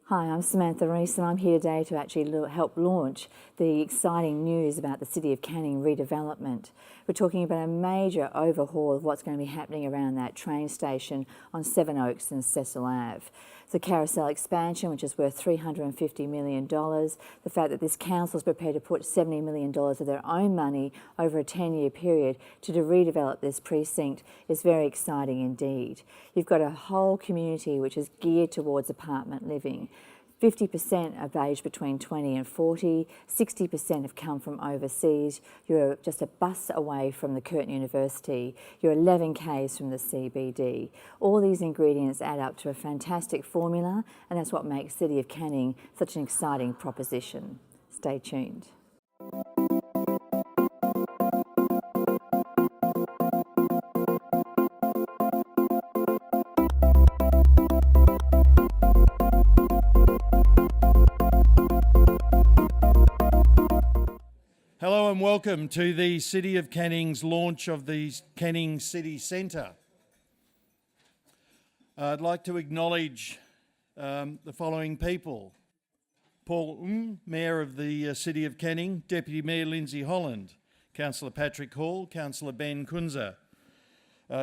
Hi, I'm Samantha Rees and I'm here today to actually help launch the exciting news about the City of Canning redevelopment. We're talking about a major overhaul of what's going to be happening around that train station on Sevenoaks and Cecil Ave. The carousel expansion, which is worth $350 million. The fact that this council is prepared to put $70 million of their own money over a 10-year period to redevelop this precinct is very exciting indeed. You've got a whole community which is geared towards apartment living. 50% are aged between 20 and 40, 60% have come from overseas. You're just a bus away from the Curtin University. You're 11 k's from the CBD. All these ingredients add up to a fantastic formula, and that's what makes City of Canning such an exciting proposition. Stay tuned. Hello and welcome to the City of Canning's launch of the Canning City Centre. I'd like to acknowledge the following people. Paul Ng, Mayor of the City of Canning, Deputy Mayor Lindsay Holland, Councillor Patrick Hall, Councillor Ben Kunza,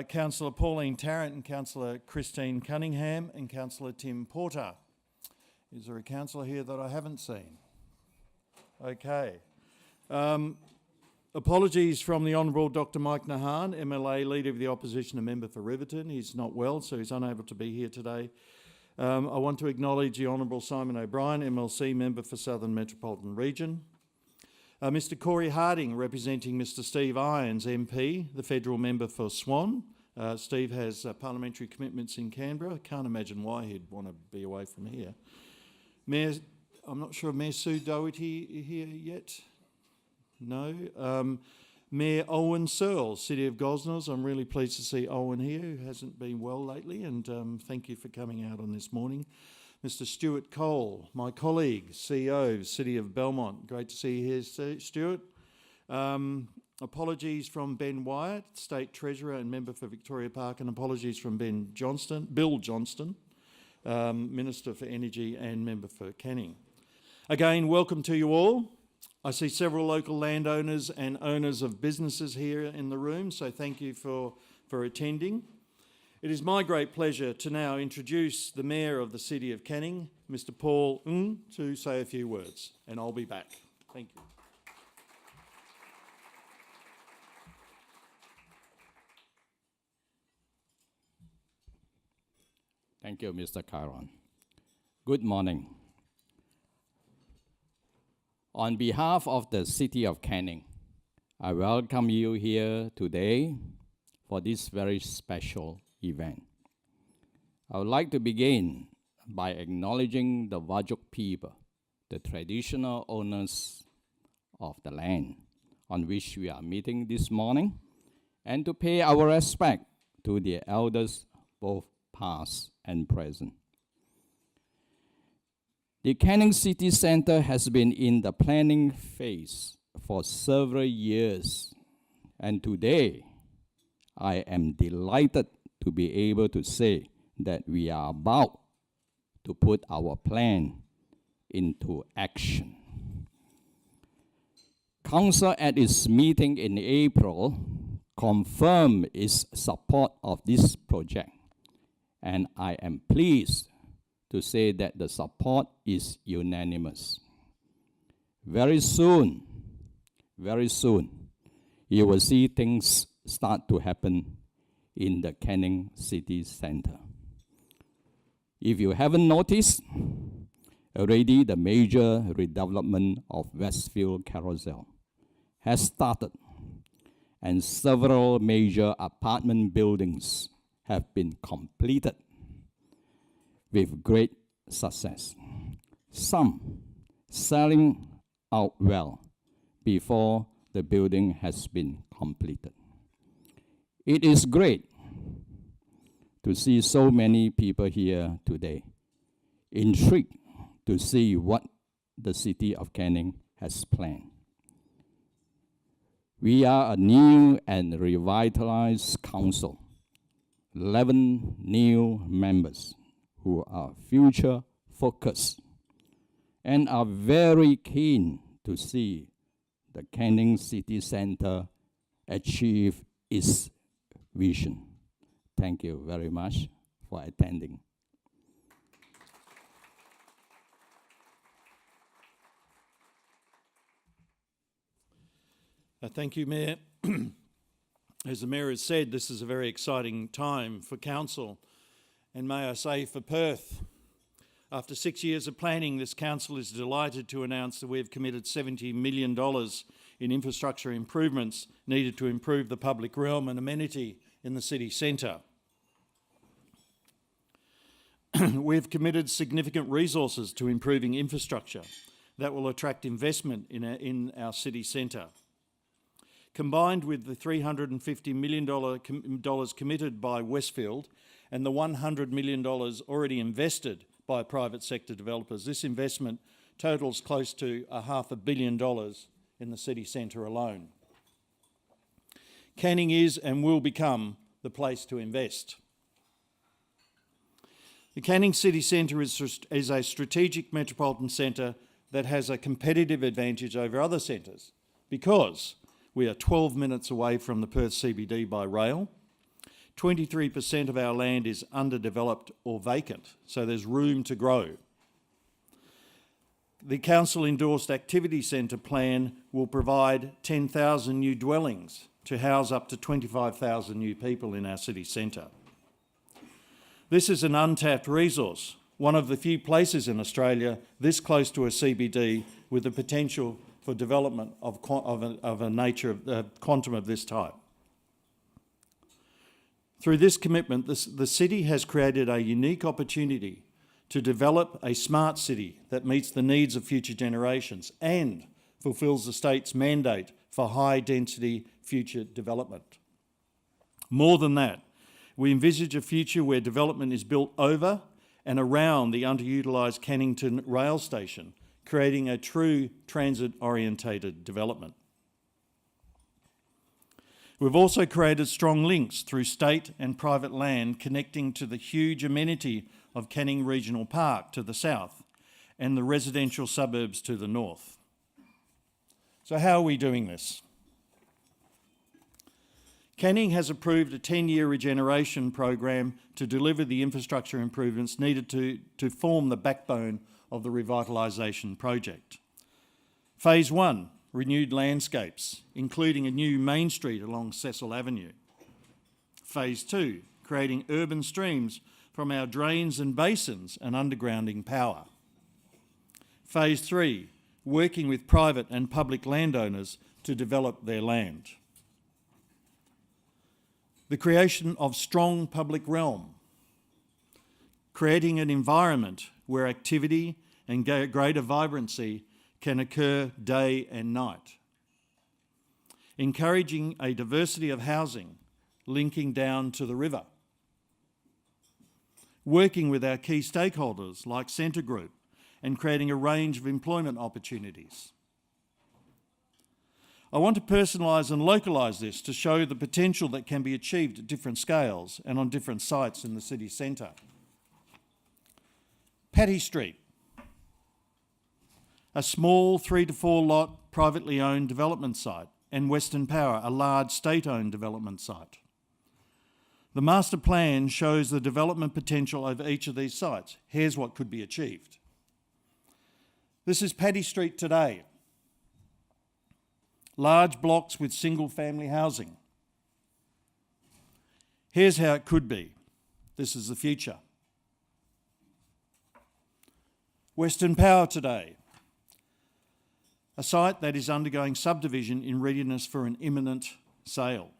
Councillor Pauline Tarrant and Councillor Christine Cunningham and Councillor Tim Porter. Is there a councillor here that I haven't seen? Okay. Apologies from the Honourable Dr Mike Nahan, MLA Leader of the Opposition and Member for Riverton. He's not well, so he's unable to be here today. I want to acknowledge the Honourable Simon O'Brien, MLC Member for Southern Metropolitan Region. Mr Corey Harding, representing Mr Steve Irons, MP, the Federal Member for Swan. Steve has parliamentary commitments in Canberra. I can't imagine why he'd want to be away from here. Mayor, I'm not sure, Mayor Sue Doherty here yet? No. Mayor Owen Searle, City of Gosnells. I'm really pleased to see Owen here, who hasn't been well lately, and thank you for coming out on this morning. Mr Stuart Cole, my colleague, CEO, City of Belmont. Great to see you here, Stuart. Apologies from Ben Wyatt, State Treasurer and Member for Victoria Park, and apologies from Bill Johnston, Minister for Energy and Member for Canning. Again, welcome to you all. I see several local landowners and owners of businesses here in the room, so thank you for attending. It is my great pleasure to now introduce the Mayor of the City of Canning, Mr Paul Ng, to say a few words, and I'll be back. Thank you. Thank you, Mr. Caron. Good morning. On behalf of the City of Canning, I welcome you here today for this very special event. I would like to begin by acknowledging the Whadjuk people, the traditional owners of the land on which we are meeting this morning, and to pay our respect to the elders, both past and present. The Canning City Centre has been in the planning phase for several years, and today I am delighted to be able to say that we are about to put our plan into action. Council at its meeting in April confirmed its support of this project, and I am pleased to say that the support is unanimous. Very soon, you will see things start to happen in the Canning City Centre. If you haven't noticed, already the major redevelopment of Westfield Carousel has started, and several major apartment buildings have been completed with great success, some selling out well before the building has been completed. It is great to see so many people here today, intrigued to see what the City of Canning has planned. We are a new and revitalized council, 11 new members who are future focused and are very keen to see the Canning City Centre achieve its vision. Thank you very much for attending. Thank you, Mayor. As the Mayor has said, this is a very exciting time for Council, and may I say for Perth. After 6 years of planning, this Council is delighted to announce that we have committed $70 million in infrastructure improvements needed to improve the public realm and amenity in the city centre. We have committed significant resources to improving infrastructure that will attract investment in our city centre. Combined with the $350 million committed by Westfield and the $100 million already invested by private sector developers, this investment totals close to $500 million in the city centre alone. Canning is and will become the place to invest. The Canning City Centre is a strategic metropolitan centre that has a competitive advantage over other centres because we are 12 minutes away from the Perth CBD by rail. 23% of our land is underdeveloped or vacant, so there's room to grow. The council-endorsed activity centre plan will provide 10,000 new dwellings to house up to 25,000 new people in our city centre. This is an untapped resource, one of the few places in Australia this close to a CBD with the potential for development of a nature of quantum of this type. Through this commitment, the city has created a unique opportunity to develop a smart city that meets the needs of future generations and fulfills the state's mandate for high-density future development. More than that, we envisage a future where development is built over and around the underutilised Cannington rail station, creating a true transit-orientated development. We've also created strong links through state and private land connecting to the huge amenity of Canning Regional Park to the south and the residential suburbs to the north. So how are we doing this? Canning has approved a 10-year regeneration program to deliver the infrastructure improvements needed to form the backbone of the revitalisation project. Phase 1, renewed landscapes, including a new main street along Cecil Avenue. Phase 2, creating urban streams from our drains and basins and undergrounding power. Phase 3, working with private and public landowners to develop their land. The creation of strong public realm, creating an environment where activity and greater vibrancy can occur day and night. Encouraging a diversity of housing linking down to the river. Working with our key stakeholders like Centre Group and creating a range of employment opportunities. I want to personalise and localise this to show the potential that can be achieved at different scales and on different sites in the city centre. Patty Street, a small 3 to 4 lot privately owned development site, and Western Power, a large state-owned development site. The master plan shows the development potential over each of these sites. Here's what could be achieved. This is Patty Street today. Large blocks with single-family housing. Here's how it could be. This is the future. Western Power today. A site that is undergoing subdivision in readiness for an imminent sale.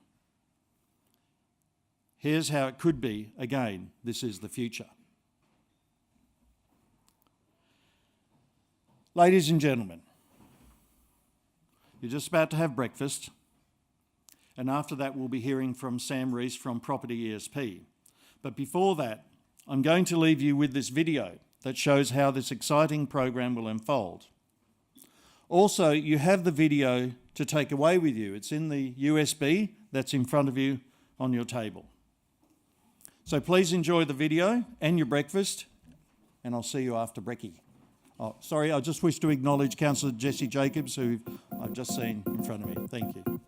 Here's how it could be. Again, this is the future. Ladies and gentlemen, you're just about to have breakfast, and after that we'll be hearing from Sam Rees from Property ESP. But before that, I'm going to leave you with this video that shows how this exciting program will unfold. Also, you have the video to take away with you. It's in the USB that's in front of you on your table. So please enjoy the video and your breakfast, and I'll see you after brekkie. Oh, sorry, I just wish to acknowledge Councillor Jessie Jacobs, who I've just seen in front of me. Thank you.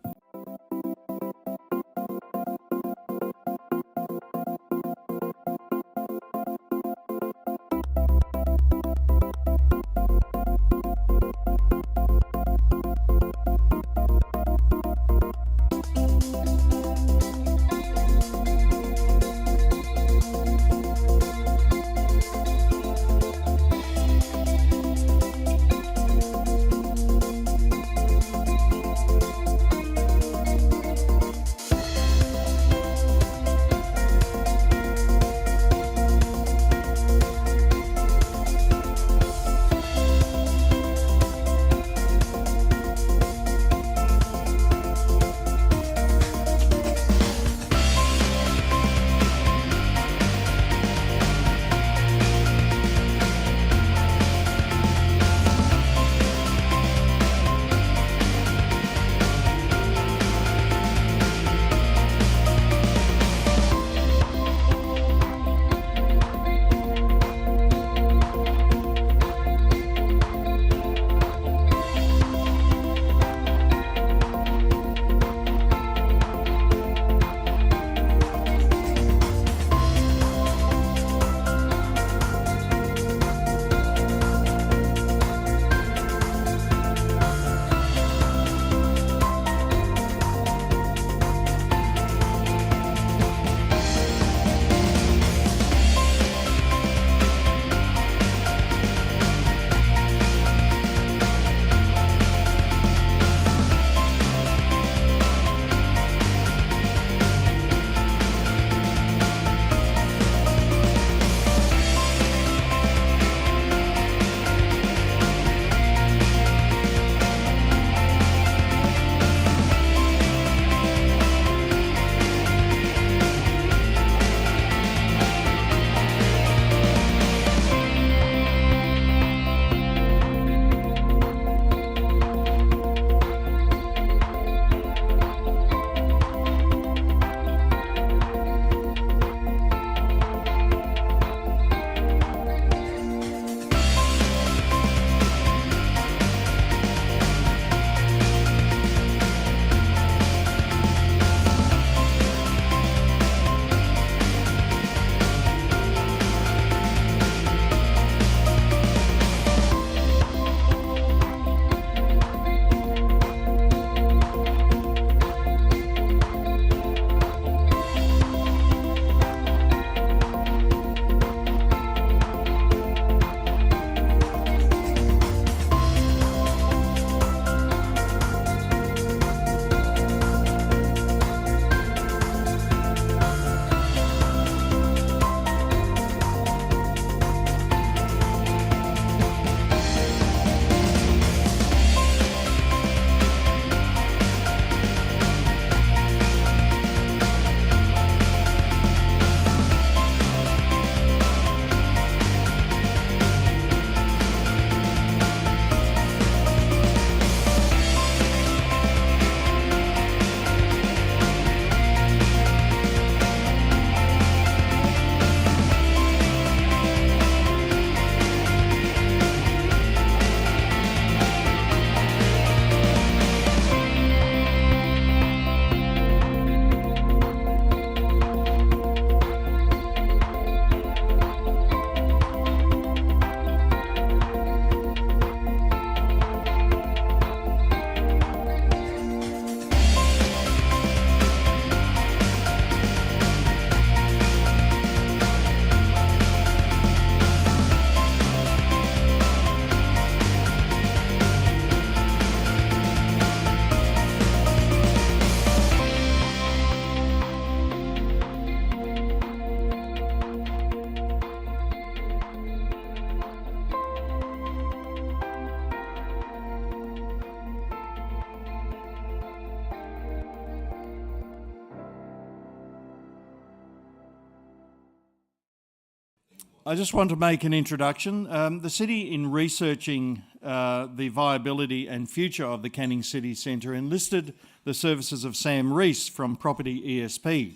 I just want to make an introduction. The City, in researching the viability and future of the Canning City Centre, enlisted the services of Sam Rees from Property ESP.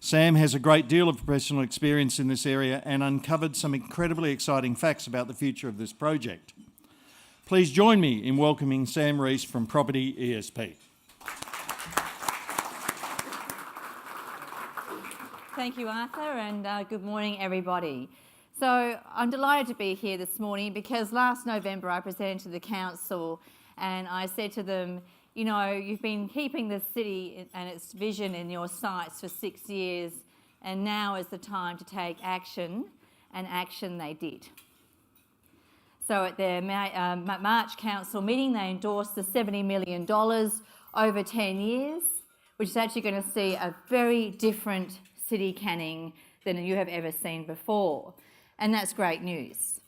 Sam has a great deal of professional experience in this area and uncovered some incredibly exciting facts about the future of this project. Please join me in welcoming Sam Rees from Property ESP. Thank you, Arthur, and good morning, everybody. So I'm delighted to be here this morning because last November I presented to the council and I said to them, you know, you've been keeping the city and its vision in your sights for 6 years, and now is the time to take action, and action they did. So at their March council meeting, they endorsed the $70 million over 10 years, which is actually going to see a very different City Canning than you have ever seen before. And that's great news.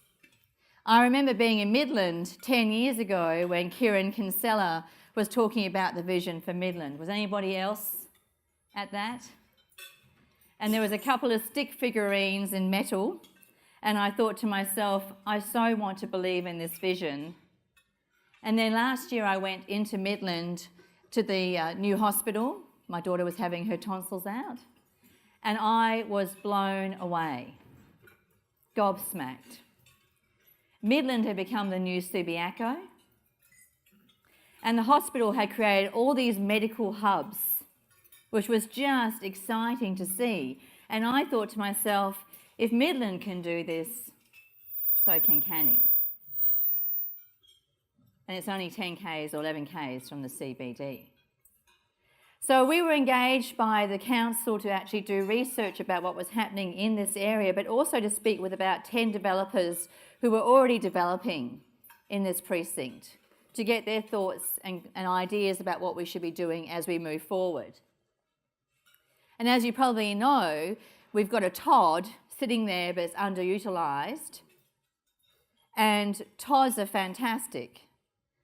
I remember being in Midland 10 years ago when Kieran Kinsella was talking about the vision for Midland. Was anybody else at that? And there was a couple of stick figurines in metal, and I thought to myself, I so want to believe in this vision. And then last year I went into Midland to the new hospital. My daughter was having her tonsils out, and I was blown away, gobsmacked. Midland had become the new Subiaco, and the hospital had created all these medical hubs, which was just exciting to see. And I thought to myself, if Midland can do this, so can Canning. And it's only 10 k's or 11 k's from the CBD. So we were engaged by the council to actually do research about what was happening in this area, but also to speak with about 10 developers who were already developing in this precinct, to get their thoughts and ideas about what we should be doing as we move forward. And as you probably know, we've got a TOD sitting there but it's underutilised. And TODs are fantastic.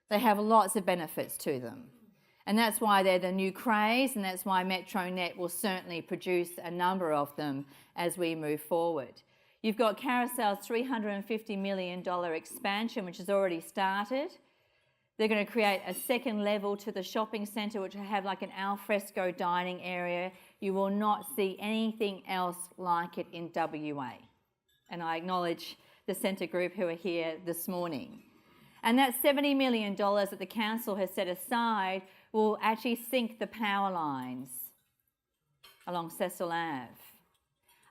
They have lots of benefits to them. And that's why they're the new craze, and that's why MetroNet will certainly produce a number of them as we move forward. You've got Carousel's $350 million expansion, which has already started. They're going to create a second level to the shopping centre, which will have like an alfresco dining area. You will not see anything else like it in WA. And I acknowledge the centre group who are here this morning. And that $70 million that the council has set aside will actually sink the power lines along Cecil Ave,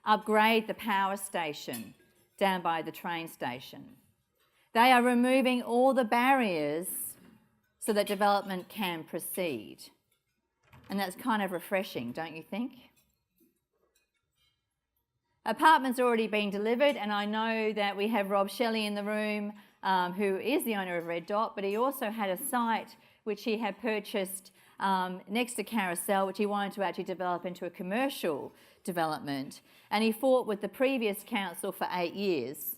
upgrade the power station down by the train station. They are removing all the barriers so that development can proceed. And that's kind of refreshing, don't you think? Apartments are already being delivered, and I know that we have Rob Shelley in the room, who is the owner of Red Dot, but he also had a site which he had purchased next to Carousel, which he wanted to actually develop into a commercial development. And he fought with the previous council for 8 years.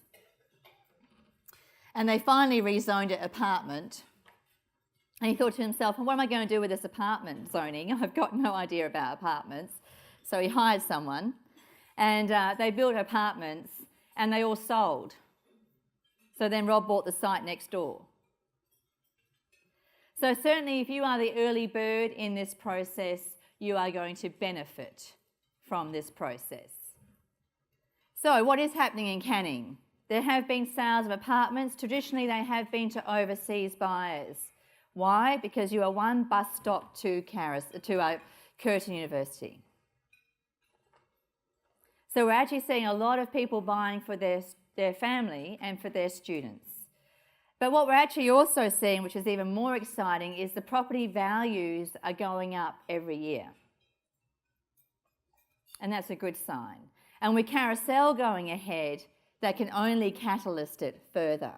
And they finally rezoned it apartment. And he thought to himself, well, what am I going to do with this apartment zoning? I've got no idea about apartments. So he hired someone, and they built apartments, and they all sold. So then Rob bought the site next door. So certainly if you are the early bird in this process, you are going to benefit from this process. So what is happening in Canning? There have been sales of apartments. Traditionally, they have been to overseas buyers. Why? Because you are one bus stop to Curtin University. So we're actually seeing a lot of people buying for their family and for their students. But what we're actually also seeing, which is even more exciting, is the property values are going up every year. And that's a good sign. And with Carousel going ahead, that can only catalyst it further.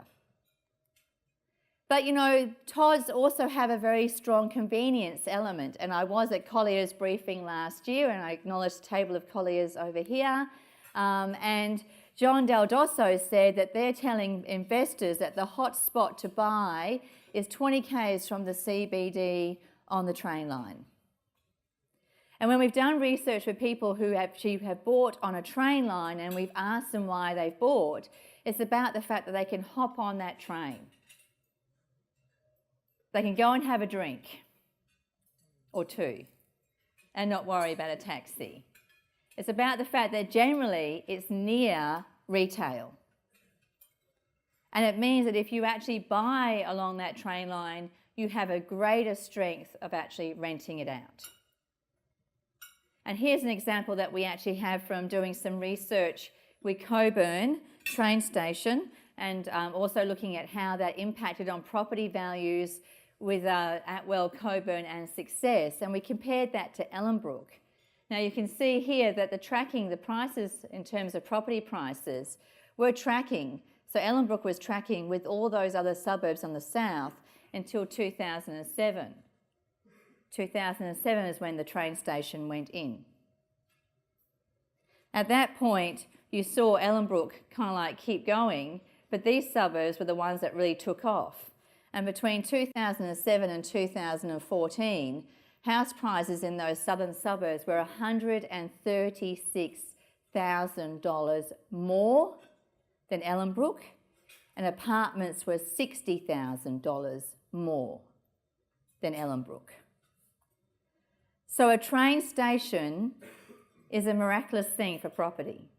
But you know, TODs also have a very strong convenience element, and I was at Collier's briefing last year, and I acknowledge the table of Colliers over here, and John Del Dosso said that they're telling investors that the hot spot to buy is 20 k's from the CBD on the train line. And when we've done research with people who actually have bought on a train line and we've asked them why they've bought, it's about the fact that they can hop on that train. They can go and have a drink or two and not worry about a taxi. It's about the fact that generally it's near retail. And it means that if you actually buy along that train line, you have a greater strength of actually renting it out. And here's an example that we actually have from doing some research with Coburn train station, and also looking at how that impacted on property values with Atwell, Coburn and Success. And we compared that to Ellenbrook. Now you can see here that the prices in terms of property prices were tracking. So Ellenbrook was tracking with all those other suburbs on the south until 2007. 2007 is when the train station went in. At that point, you saw Ellenbrook kind of like keep going, but these suburbs were the ones that really took off. And between 2007 and 2014, house prices in those southern suburbs were $136,000 more than Ellenbrook, and apartments were $60,000 more than Ellenbrook. So a train station is a miraculous thing for property.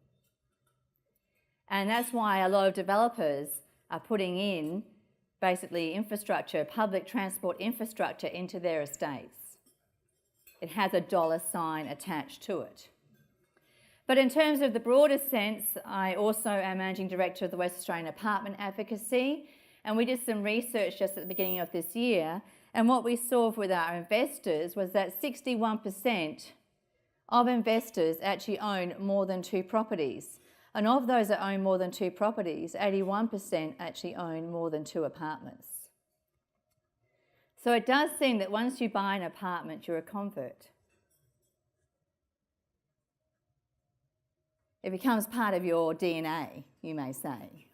And that's why a lot of developers are putting in basically infrastructure, public transport infrastructure into their estates. It has a dollar sign attached to it. But in terms of the broader sense, I also am Managing Director of the West Australian Apartment Advocacy, and we did some research just at the beginning of this year, and what we saw with our investors was that 61% of investors actually own more than 2 properties. And of those that own more than 2 properties, 81% actually own more than 2 apartments. So it does seem that once you buy an apartment, you're a convert. It becomes part of your DNA, you may say.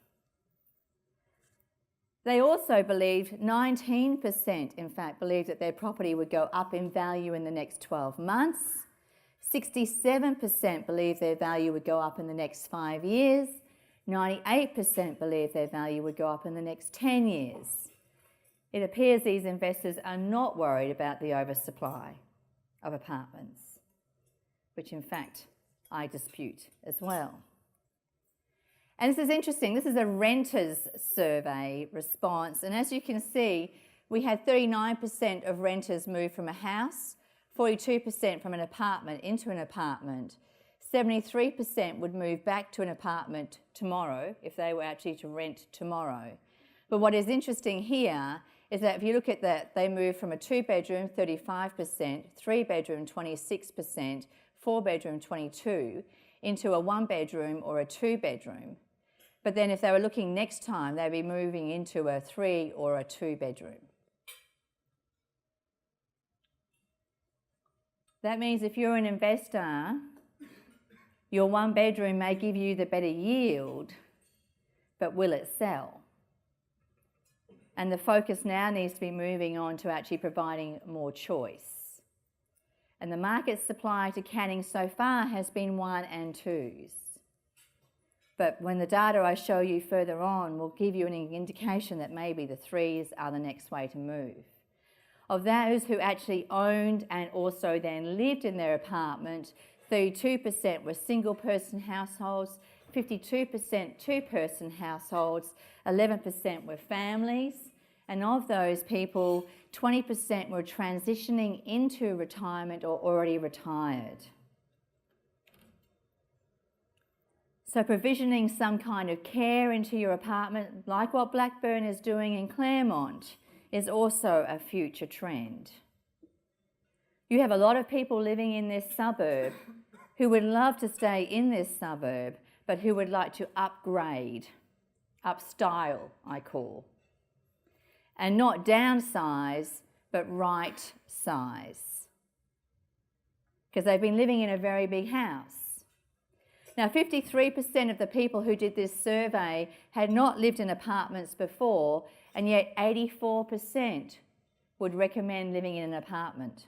They also believed, 19% in fact, believed that their property would go up in value in the next 12 months. 67% believe their value would go up in the next 5 years. 98% believe their value would go up in the next 10 years. It appears these investors are not worried about the oversupply of apartments, which in fact I dispute as well. And this is interesting. This is a renters survey response. And as you can see, we had 39% of renters move from a house, 42% from an apartment into an apartment. 73% would move back to an apartment tomorrow if they were actually to rent tomorrow. But what is interesting here is that if you look at that, they move from a 2-bedroom, 35%, 3-bedroom, 26%, 4-bedroom, 22%, into a 1-bedroom or a 2-bedroom. But then if they were looking next time, they'd be moving into a 3 or a 2-bedroom. That means if you're an investor, your 1-bedroom may give you the better yield, but will it sell? And the focus now needs to be moving on to actually providing more choice. And the market supply to Canning so far has been 1 and 2s. But when the data I show you further on will give you an indication that maybe the 3s are the next way to move. Of those who actually owned and also then lived in their apartment, 32% were single-person households, 52% 2-person households, 11% were families, and of those people, 20% were transitioning into retirement or already retired. So provisioning some kind of care into your apartment, like what Blackburn is doing in Claremont, is also a future trend. You have a lot of people living in this suburb who would love to stay in this suburb, but who would like to upgrade, upstyle, I call, and not downsize, but right size, because they've been living in a very big house. Now, 53% of the people who did this survey had not lived in apartments before, and yet 84% would recommend living in an apartment.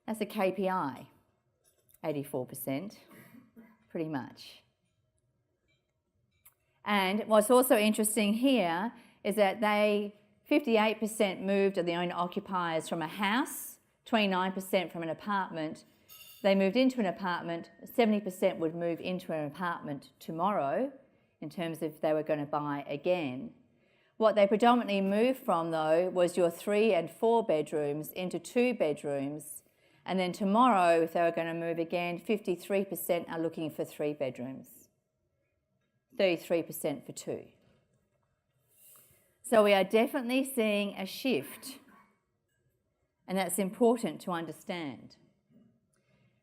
That's a KPI, 84%, pretty much. And what's also interesting here is that 58% moved of the owner-occupiers from a house, 29% from an apartment, they moved into an apartment, 70% would move into an apartment tomorrow in terms of if they were going to buy again. What they predominantly moved from, though, was your 3 and 4 bedrooms into 2 bedrooms. And then tomorrow, if they were going to move again, 53% are looking for 3 bedrooms, 33% for 2. So we are definitely seeing a shift, and that's important to understand.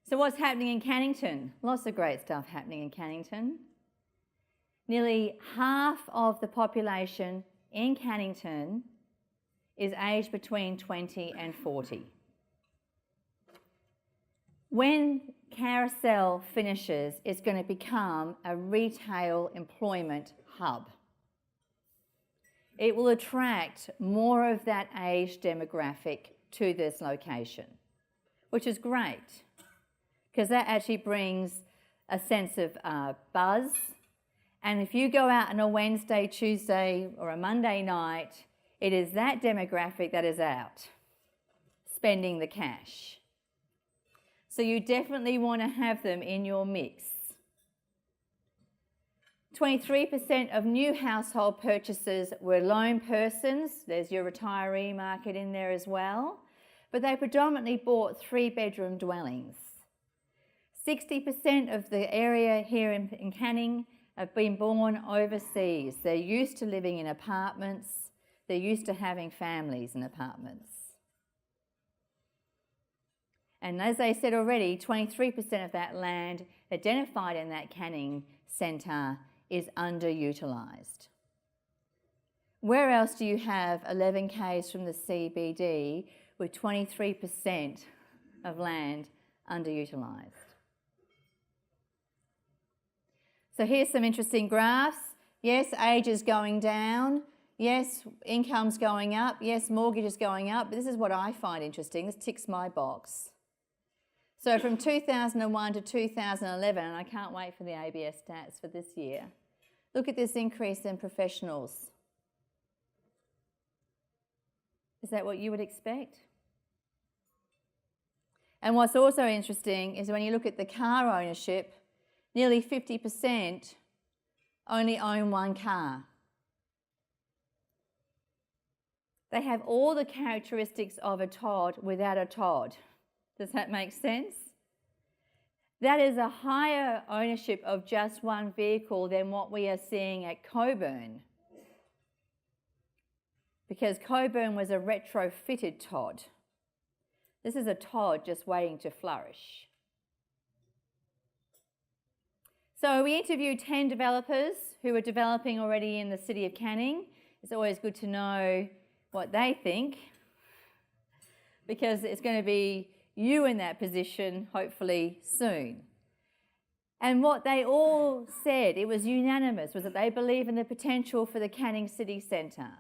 So what's happening in Cannington? Lots of great stuff happening in Cannington. Nearly half of the population in Cannington is aged between 20 and 40. When Carousel finishes, it's going to become a retail employment hub. It will attract more of that age demographic to this location, which is great, because that actually brings a sense of buzz. And if you go out on a Wednesday, Tuesday, or a Monday night, it is that demographic that is out spending the cash. So you definitely want to have them in your mix. 23% of new household purchases were lone persons. There's your retiree market in there as well. But they predominantly bought 3-bedroom dwellings. 60% of the area here in Canning have been born overseas. They're used to living in apartments. They're used to having families in apartments. And as I said already, 23% of that land identified in that Canning Centre is underutilised. Where else do you have 11 k's from the CBD with 23% of land underutilised? So here's some interesting graphs. Yes, age is going down. Yes, income's going up. Yes, mortgage is going up. But this is what I find interesting. This ticks my box. So from 2001 to 2011, and I can't wait for the ABS stats for this year, look at this increase in professionals. Is that what you would expect? And what's also interesting is when you look at the car ownership, nearly 50% only own one car. They have all the characteristics of a Todd without a Todd. Does that make sense? That is a higher ownership of just one vehicle than what we are seeing at Coburn. Because Coburn was a retrofitted Todd. This is a Todd just waiting to flourish. So we interviewed 10 developers who were developing already in the city of Canning. It's always good to know what they think, because it's going to be you in that position hopefully soon. And what they all said, it was unanimous, was that they believe in the potential for the Canning City Centre.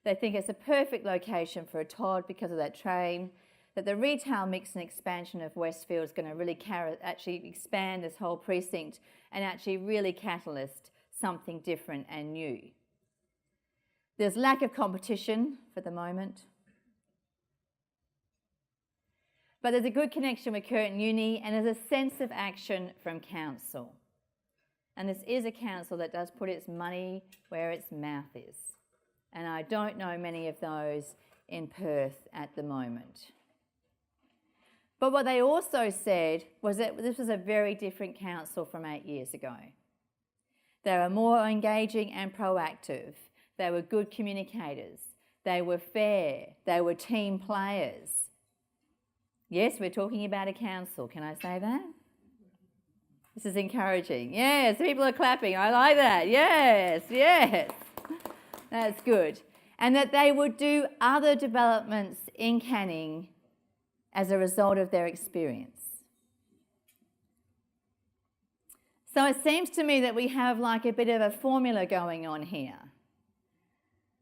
They think it's a perfect location for a Todd because of that train, that the retail mix and expansion of Westfield is going to really actually expand this whole precinct and actually really catalyst something different and new. There's lack of competition for the moment. But there's a good connection with Curtin Uni, and there's a sense of action from council. And this is a council that does put its money where its mouth is. And I don't know many of those in Perth at the moment. But what they also said was that this was a very different council from 8 years ago. They were more engaging and proactive. They were good communicators. They were fair. They were team players. Yes, we're talking about a council. Can I say that? This is encouraging. Yes, people are clapping. I like that. Yes, yes. That's good. And that they would do other developments in Canning as a result of their experience. So it seems to me that we have like a bit of a formula going on here.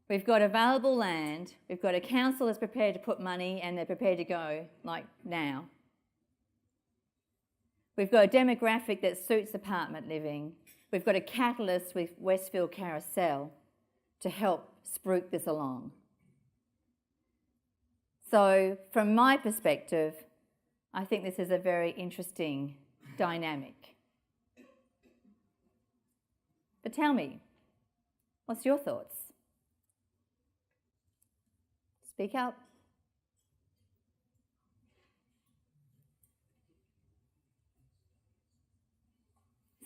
We've got available land, we've got a council that's prepared to put money and they're prepared to go, like now. We've got a demographic that suits apartment living. We've got a catalyst with Westfield Carousel to help spruik this along. So from my perspective, I think this is a very interesting dynamic. But tell me, what's your thoughts? Speak up.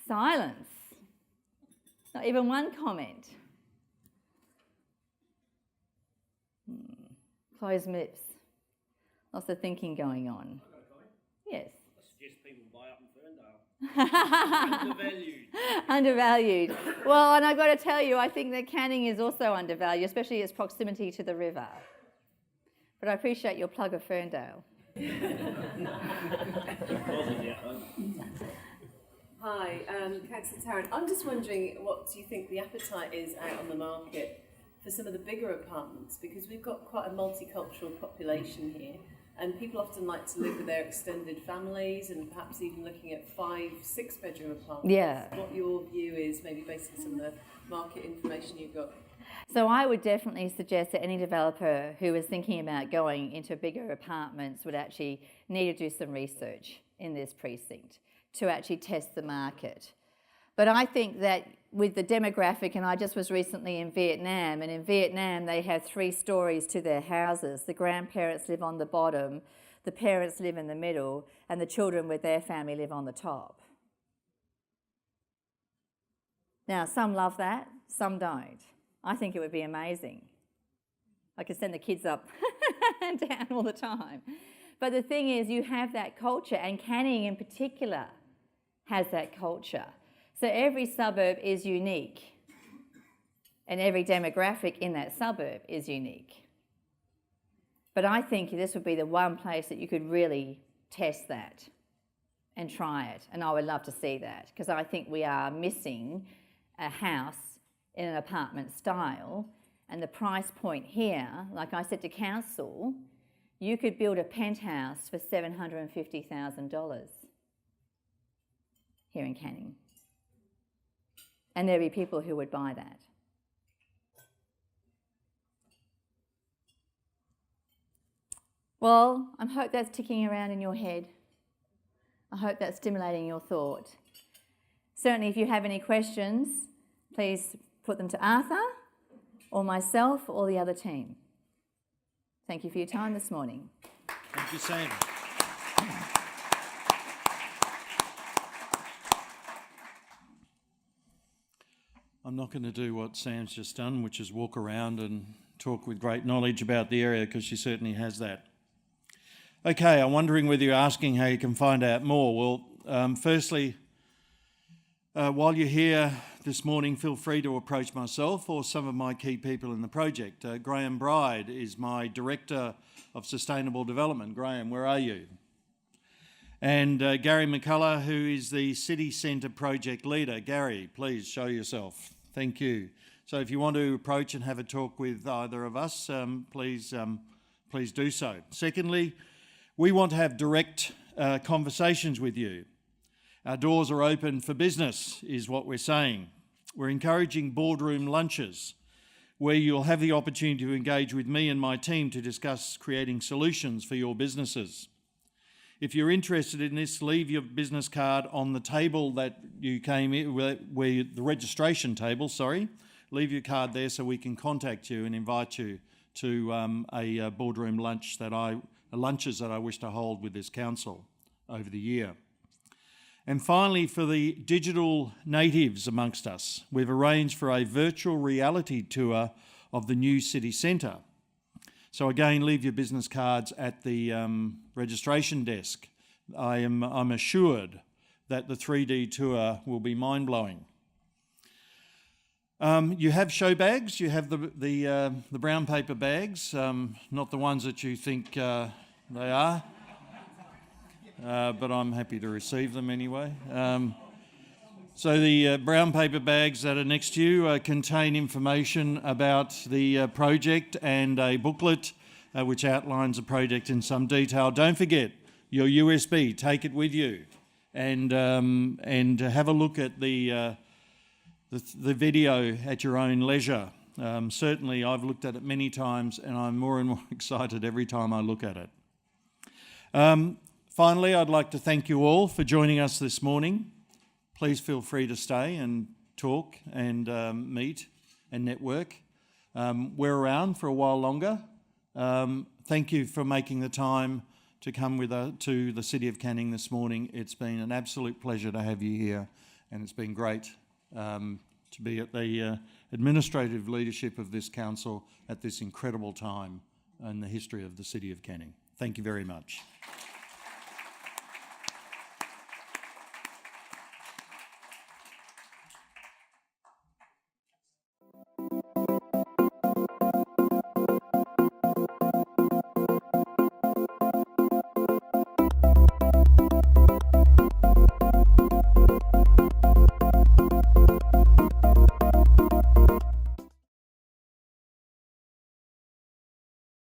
Silence. Not even one comment. Closed lips. Lots of thinking going on. Yes. I suggest people buy up in Ferndale. Undervalued. Undervalued. Well, and I've got to tell you, I think that Canning is also undervalued, especially its proximity to the river. But I appreciate your plug of Ferndale. Hi, Councillor Tarrant. I'm just wondering, what do you think the appetite is out on the market for some of the bigger apartments? Because we've got quite a multicultural population here, and people often like to live with their extended families, and perhaps even looking at 5, 6 bedroom apartments. Yeah. What your view is, maybe based on some of the market information you've got. So I would definitely suggest that any developer who is thinking about going into bigger apartments would actually need to do some research in this precinct to actually test the market. But I think that with the demographic, and I just was recently in Vietnam, and in Vietnam they have 3 stories to their houses. The grandparents live on the bottom, the parents live in the middle, and the children with their family live on the top. Now, some love that, some don't. I think it would be amazing. I could send the kids up and down all the time. But the thing is, you have that culture, and Canning in particular has that culture. So every suburb is unique, and every demographic in that suburb is unique. But I think this would be the one place that you could really test that and try it, and I would love to see that, because I think we are missing a house in an apartment style, and the price point here, like I said to council, you could build a penthouse for $750,000 here in Canning. And there'd be people who would buy that. Well, I hope that's ticking around in your head. I hope that's stimulating your thought. Certainly, if you have any questions, please put them to Arthur or myself or the other team. Thank you for your time this morning. Thank you, Sam. I'm not going to do what Sam's just done, which is walk around and talk with great knowledge about the area, because she certainly has that. Okay, I'm wondering whether you're asking how you can find out more. Well, firstly, while you're here this morning, feel free to approach myself or some of my key people in the project. Graham Bride is my Director of Sustainable Development. Graham, where are you? And Gary McCullough, who is the City Centre Project Leader. Gary, please show yourself. Thank you. So if you want to approach and have a talk with either of us, please do so. Secondly, we want to have direct conversations with you. Our doors are open for business, is what we're saying. We're encouraging boardroom lunches, where you'll have the opportunity to engage with me and my team to discuss creating solutions for your businesses. If you're interested in this, leave your business card on the table that you came in, the registration table, leave your card there so we can contact you and invite you to a boardroom lunches that I wish to hold with this council over the year. And finally, for the digital natives amongst us, we've arranged for a virtual reality tour of the new city centre. So again, leave your business cards at the registration desk. I'm assured that the 3D tour will be mind-blowing. You have show bags. You have the brown paper bags, not the ones that you think they are, but I'm happy to receive them anyway. So the brown paper bags that are next to you contain information about the project and a booklet which outlines the project in some detail. Don't forget your USB, take it with you, and have a look at the video at your own leisure. Certainly I've looked at it many times and I'm more and more excited every time I look at it. Finally, I'd like to thank you all for joining us this morning. Please feel free to stay and talk and meet and network. We're around for a while longer. Thank you for making the time to come to the City of Canning this morning. It's been an absolute pleasure to have you here, and it's been great to be at the administrative leadership of this council at this incredible time in the history of the City of Canning. Thank you very much.